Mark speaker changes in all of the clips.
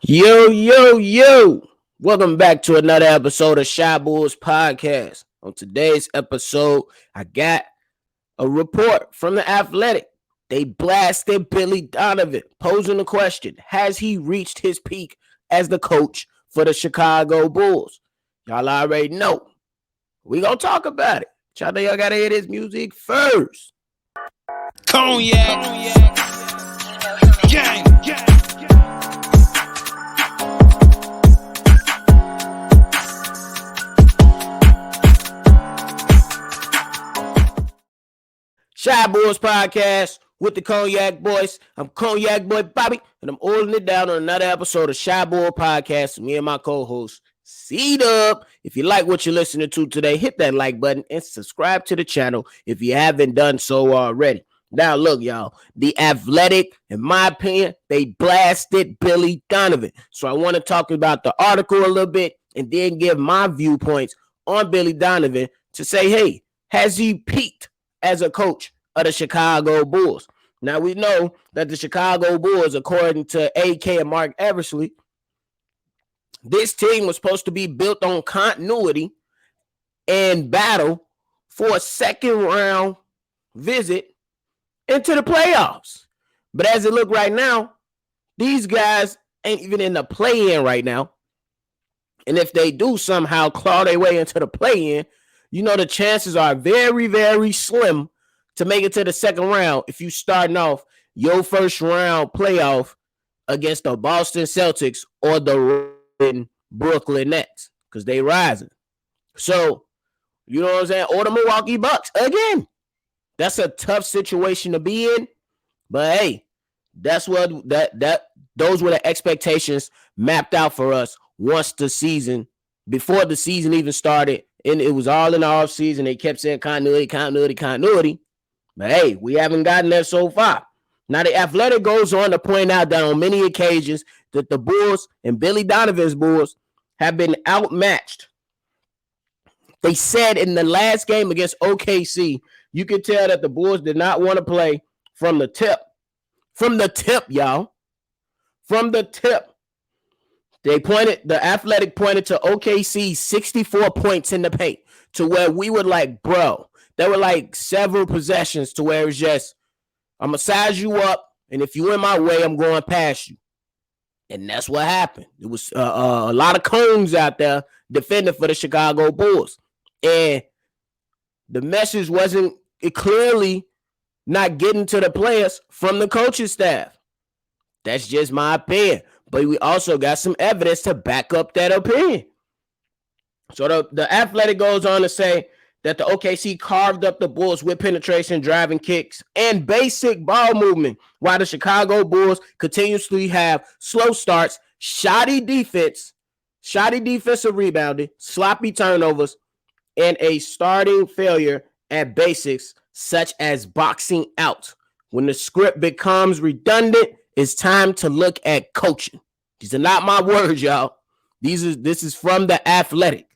Speaker 1: Yo, yo, yo. Welcome back to another episode of Shy Bulls Podcast. On today's episode, I got a report from the Athletic. They blasted Billy Donovan, posing the question, has he reached his peak as the coach for the Chicago Bulls? Y'all already know. We gonna talk about it. Y'all know y'all gotta hear this music first.
Speaker 2: Cognac. Gang.
Speaker 1: Shy Bulls Podcast with the Cognac Boys. I'm Cognac Boy Bobby, and I'm holding it down on another episode of Shy Bull Podcast with me and my co-host, C-Dub. If you like what you're listening to today, hit that like button and subscribe to the channel if you haven't done so already. Now, look, y'all, the Athletic, in my opinion, they blasted Billy Donovan. So I want to talk about the article a little bit and then give my viewpoints on Billy Donovan to say, hey, has he peaked as a coach of the Chicago Bulls? Now, we know that the Chicago Bulls, according to AK and Mark Eversley, this team was supposed to be built on continuity and battle for a second-round visit into the playoffs. But as it look right now, these guys ain't even in the play-in right now. And if they do somehow claw their way into the play-in, you know the chances are very, very slim to make it to the second round if you starting off your first round playoff against the Boston Celtics or the Brooklyn Nets, because they rising. So, you know what I'm saying? Or the Milwaukee Bucks. Again, that's a tough situation to be in. But hey, that's what those were the expectations mapped out for us once the season, before the season even started. And it was all in the offseason. They kept saying continuity. But hey, we haven't gotten there so far. Now, the Athletic goes on to point out that on many occasions that the Bulls and Billy Donovan's Bulls have been outmatched. They said in the last game against OKC, you could tell that the Bulls did not want to play from the tip. From the tip, y'all. From the tip. The Athletic pointed to OKC's 64 points in the paint, to where we were like, bro, there were like several possessions to where it was just, I'm going to size you up, and if you're in my way, I'm going past you. And that's what happened. It was a lot of cones out there defending for the Chicago Bulls. And the message wasn't clearly not getting to the players from the coaching staff. That's just my opinion. But we also got some evidence to back up that opinion. So the Athletic goes on to say that the OKC carved up the Bulls with penetration, driving kicks, and basic ball movement, while the Chicago Bulls continuously have slow starts, shoddy defensive rebounding, sloppy turnovers, and a starting failure at basics such as boxing out. When the script becomes redundant, it's time to look at coaching. These are not my words, y'all. This is from the Athletic.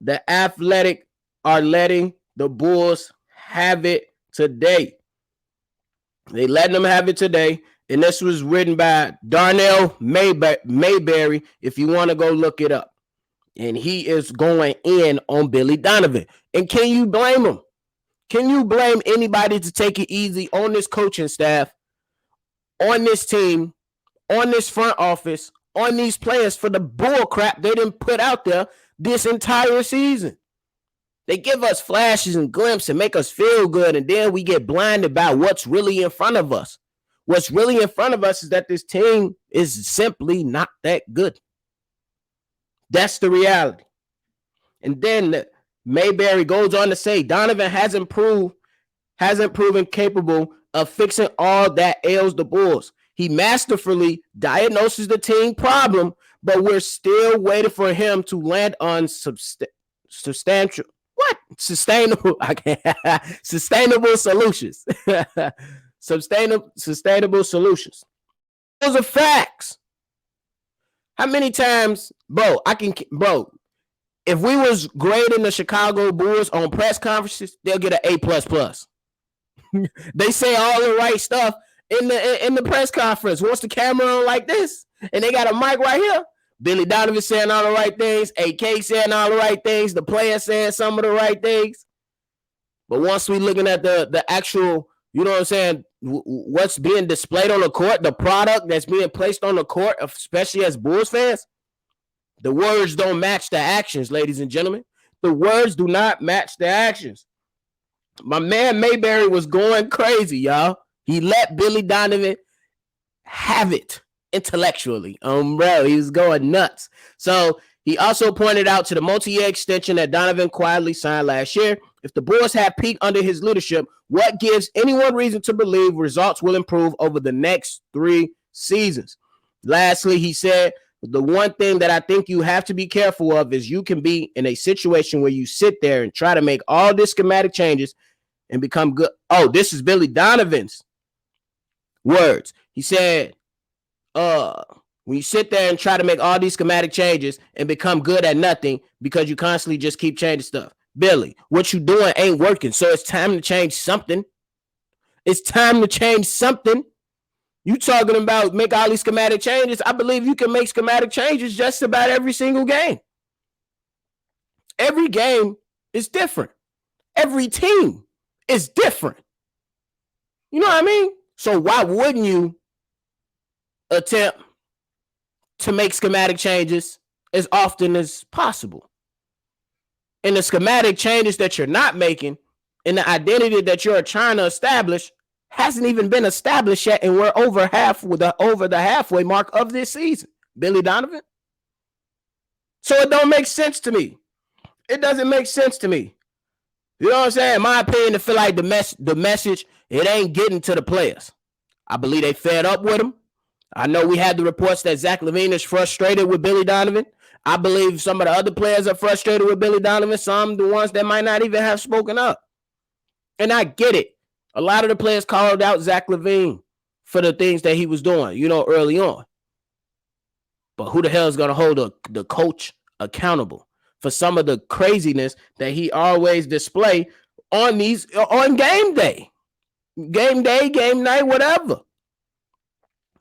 Speaker 1: The Athletic are letting the Bulls have it today. They letting them have it today. And this was written by Darnell Mayberry, if you want to go look it up. And he is going in on Billy Donovan. And can you blame him? Can you blame anybody to take it easy on this coaching staff, on this team, on this front office, on these players for the bull crap they didn't put out there this entire season? They give us flashes and glimpses and make us feel good, and then we get blinded by what's really in front of us. What's really in front of us is that this team is simply not that good. That's the reality. And then Mayberry goes on to say Donovan hasn't proven capable of fixing all that ails the Bulls. He masterfully diagnoses the team problem, but we're still waiting for him to land on sustainable solutions. Sustainable solutions. Those are facts. How many times, bro, if we was grading the Chicago Bulls on press conferences, they'll get an A++. They say all the right stuff, in the press conference. Once the camera on like this, and they got a mic right here, Billy Donovan saying all the right things, AK saying all the right things, the player saying some of the right things. But once we looking at the actual, you know what I'm saying, what's being displayed on the court, the product that's being placed on the court, especially as Bulls fans, the words don't match the actions, ladies and gentlemen. The words do not match the actions. My man Mayberry was going crazy, y'all. He let Billy Donovan have it intellectually. Bro, he was going nuts. So he also pointed out to the multi-year extension that Donovan quietly signed last year. If the Bulls have peaked under his leadership, what gives anyone reason to believe results will improve over the next 3 seasons? Lastly, he said, the one thing that I think you have to be careful of is you can be in a situation where you sit there and try to make all these schematic changes and become good. Oh, this is Billy Donovan's words. He said, when you sit there and try to make all these schematic changes and become good at nothing because you constantly just keep changing stuff. Billy, what you doing ain't working, so it's time to change something. It's time to change something. You talking about make all these schematic changes. I believe you can make schematic changes just about every single game. Every game is different. Every team is different. You know what I mean? So why wouldn't you attempt to make schematic changes as often as possible? And the schematic changes that you're not making and the identity that you're trying to establish hasn't even been established yet, and we're over the halfway mark of this season. Billy Donovan. So it don't make sense to me. It doesn't make sense to me. You know what I'm saying? In my opinion, I feel like the message, it ain't getting to the players. I believe they fed up with him. I know we had the reports that Zach LaVine is frustrated with Billy Donovan. I believe some of the other players are frustrated with Billy Donovan. Some the ones that might not even have spoken up. And I get it. A lot of the players called out Zach LaVine for the things that he was doing, early on. But who the hell is going to hold the coach accountable for some of the craziness that he always display on game day, game night, whatever?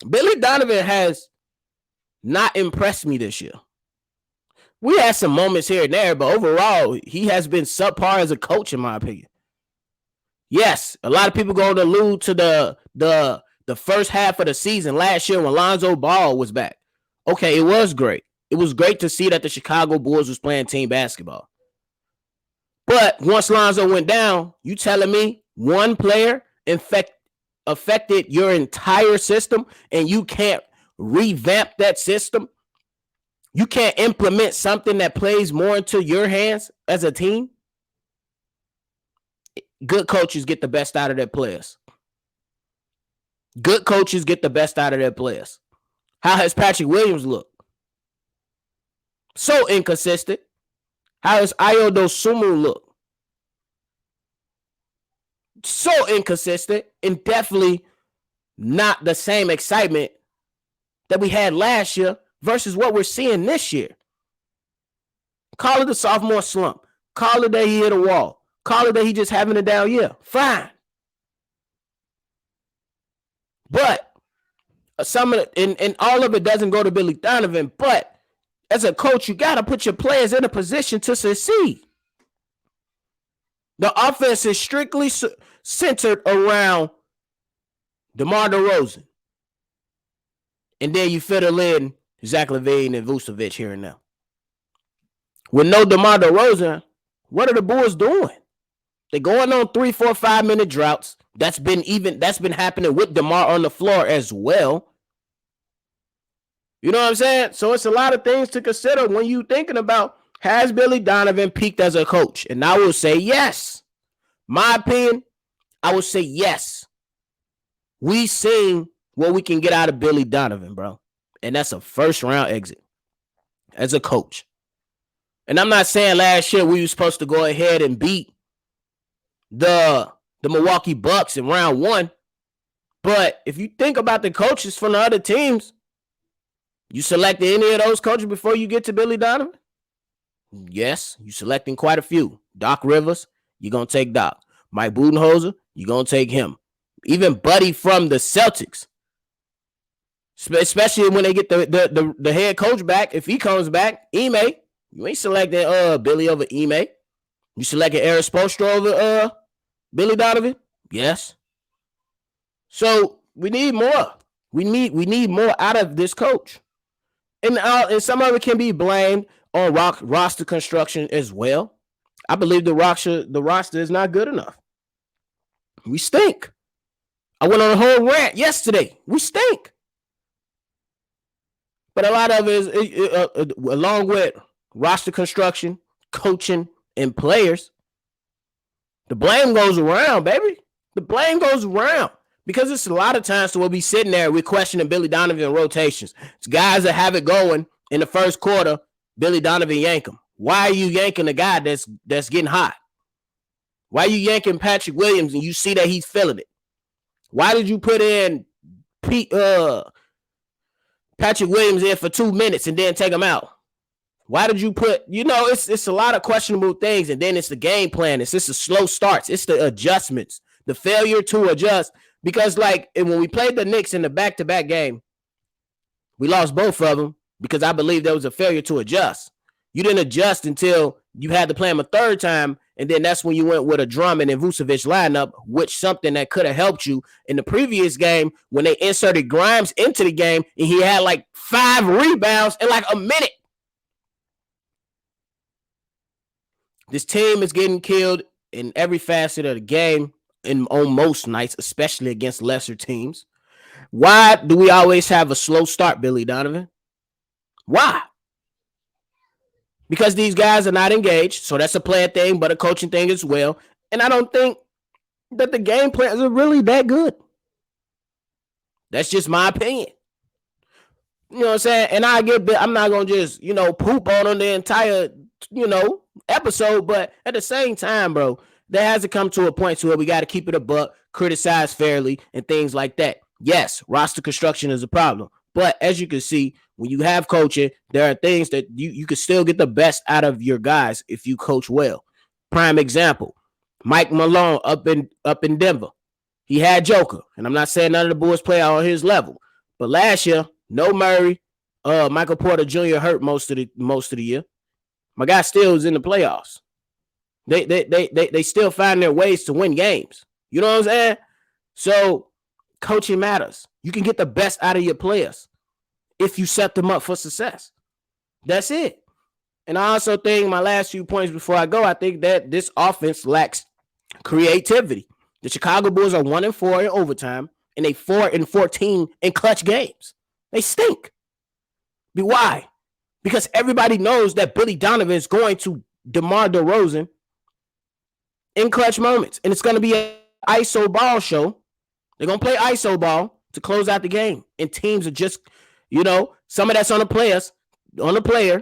Speaker 1: Billy Donovan has not impressed me this year. We had some moments here and there, but overall, he has been subpar as a coach, in my opinion. Yes, a lot of people going to allude to the first half of the season last year when Lonzo Ball was back. Okay, it was great. It was great to see that the Chicago Bulls was playing team basketball. But once Lonzo went down, you telling me one player affected your entire system and you can't revamp that system? You can't implement something that plays more into your hands as a team? Good coaches get the best out of their players. Good coaches get the best out of their players. How has Patrick Williams looked? So inconsistent. How has Ayo Dosunmu look? So inconsistent, and definitely not the same excitement that we had last year versus what we're seeing this year. Call it a sophomore slump. Call it that he hit a wall. Call it that he just having a down year. Fine. But some of it, and all of it doesn't go to Billy Donovan, but as a coach, you got to put your players in a position to succeed. The offense is strictly centered around DeMar DeRozan. And then you fiddle in Zach LaVine and Vucevic here and now. With no DeMar DeRozan, what are the Bulls doing? They're going on 3, 4, 5 minute droughts. That's been happening with DeMar on the floor as well. You know what I'm saying? So it's a lot of things to consider when you thinking about, has Billy Donovan peaked as a coach? And I will say yes. My opinion, I will say yes. We seen what we can get out of Billy Donovan, bro. And that's a first round exit as a coach. And I'm not saying last year we were supposed to go ahead and beat the Milwaukee Bucks in round 1. But if you think about the coaches from the other teams, you selected any of those coaches before you get to Billy Donovan? Yes, you selecting quite a few. Doc Rivers, you're going to take Doc. Mike Budenholzer, you're going to take him. even Buddy from the Celtics, especially when they get the head coach back. If he comes back, Ime, you ain't selecting Billy over Ime. You selecting Eric Spoelstra over Billy Donovan? Yes. So we need more. We need more out of this coach, and some of it can be blamed on roster construction as well. I believe the roster is not good enough. We stink. I went on a whole rant yesterday. We stink. But a lot of it is along with roster construction, coaching, and players. The blame goes around, baby. The blame goes around. Because it's a lot of times we'll be sitting there, we're questioning Billy Donovan rotations. It's guys that have it going in the first quarter, Billy Donovan yank him. Why are you yanking a guy that's getting hot? Why are you yanking Patrick Williams and you see that he's feeling it? Why did you put in Patrick Williams in for 2 minutes and then take him out? Why did you put, it's a lot of questionable things, and then it's the game plan. It's just the slow starts. It's the adjustments, the failure to adjust. Because, when we played the Knicks in the back-to-back game, we lost both of them because I believe there was a failure to adjust. You didn't adjust until you had to play him a third time, and then that's when you went with a Drummond and Vucevic lineup, which something that could have helped you in the previous game when they inserted Grimes into the game, and he had 5 rebounds in a minute. This team is getting killed in every facet of the game. On most nights, especially against lesser teams. Why do we always have a slow start, Billy Donovan? Why? Because these guys are not engaged, so that's a player thing, but a coaching thing as well. And I don't think that the game plans are really that good. That's just my opinion. You know what I'm saying? And I'm not going to just, poop on them the entire, episode, but at the same time, bro, there has to come to a point to where we got to keep it a buck, criticize fairly, and things like that. Yes, roster construction is a problem. But as you can see, when you have coaching, there are things that you can still get the best out of your guys if you coach well. Prime example, Mike Malone up in Denver. He had Joker, and I'm not saying none of the boys play on his level. But last year, no Murray, Michael Porter Jr. hurt most of the year. My guy still was in the playoffs. They still find their ways to win games. You know what I'm saying? So coaching matters. You can get the best out of your players if you set them up for success. That's it. And I also think my last few points before I go, I think that this offense lacks creativity. The Chicago Bulls are 1-4 in overtime, and they 4-14 in clutch games. They stink. Why? Because everybody knows that Billy Donovan is going to DeMar DeRozan in clutch moments. And it's going to be an ISO ball show. They're going to play ISO ball to close out the game. And teams are just, some of that's on the player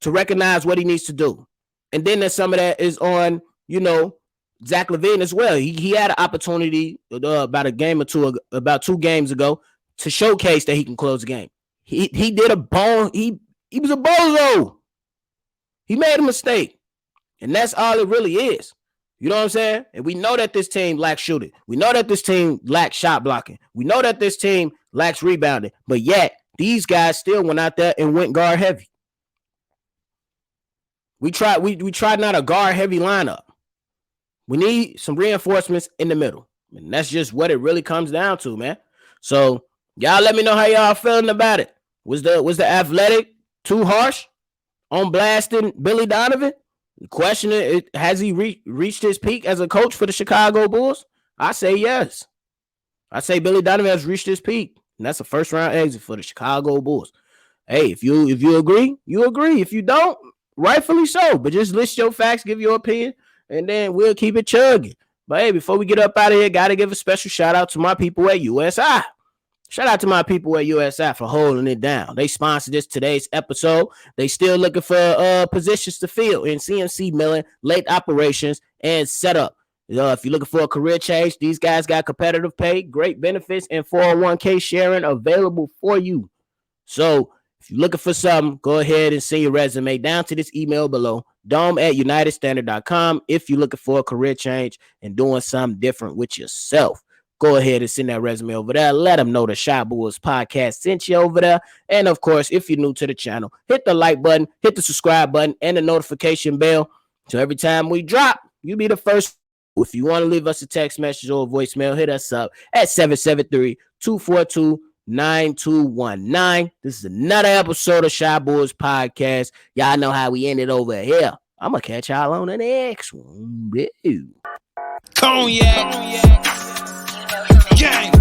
Speaker 1: to recognize what he needs to do. And then there's some of that is on, Zach LaVine as well. He had an opportunity about 2 games ago to showcase that he can close the game. He did a ball. He was a bozo. He made a mistake. And that's all it really is. You know what I'm saying? And we know that this team lacks shooting. We know that this team lacks shot blocking. We know that this team lacks rebounding. But yet, these guys still went out there and went guard heavy. We tried not a guard heavy lineup. We need some reinforcements in the middle. And that's just what it really comes down to, man. So, y'all let me know how y'all feeling about it. Was the athletic too harsh on blasting Billy Donovan? The question is, has he reached his peak as a coach for the Chicago Bulls? I say yes. I say Billy Donovan has reached his peak, and that's a first-round exit for the Chicago Bulls. Hey, if you agree, you agree. If you don't, rightfully so. But just list your facts, give your opinion, and then we'll keep it chugging. But hey, before we get up out of here, got to give a special shout-out to my people at USI. Shout out to my people at USI for holding it down. They sponsored today's episode. They still looking for positions to fill in CNC milling, late operations, and setup. If you're looking for a career change, these guys got competitive pay, great benefits, and 401k sharing available for you. So if you're looking for something, go ahead and send your resume down to this email below, dome@unitedstandard.com, if you're looking for a career change and doing something different with yourself. go ahead and send that resume over there. Let them know the Shy Boys podcast sent you over there. And of course, if you're new to the channel, hit the like button, hit the subscribe button, and the notification bell. So every time we drop, you be the first. If you want to leave us a text message or a voicemail, hit us up at 773-242-9219. This is another episode of Shy Boys Podcast. Y'all know how we ended over here. I'm going to catch y'all on the next one.
Speaker 2: Cognac. Gang.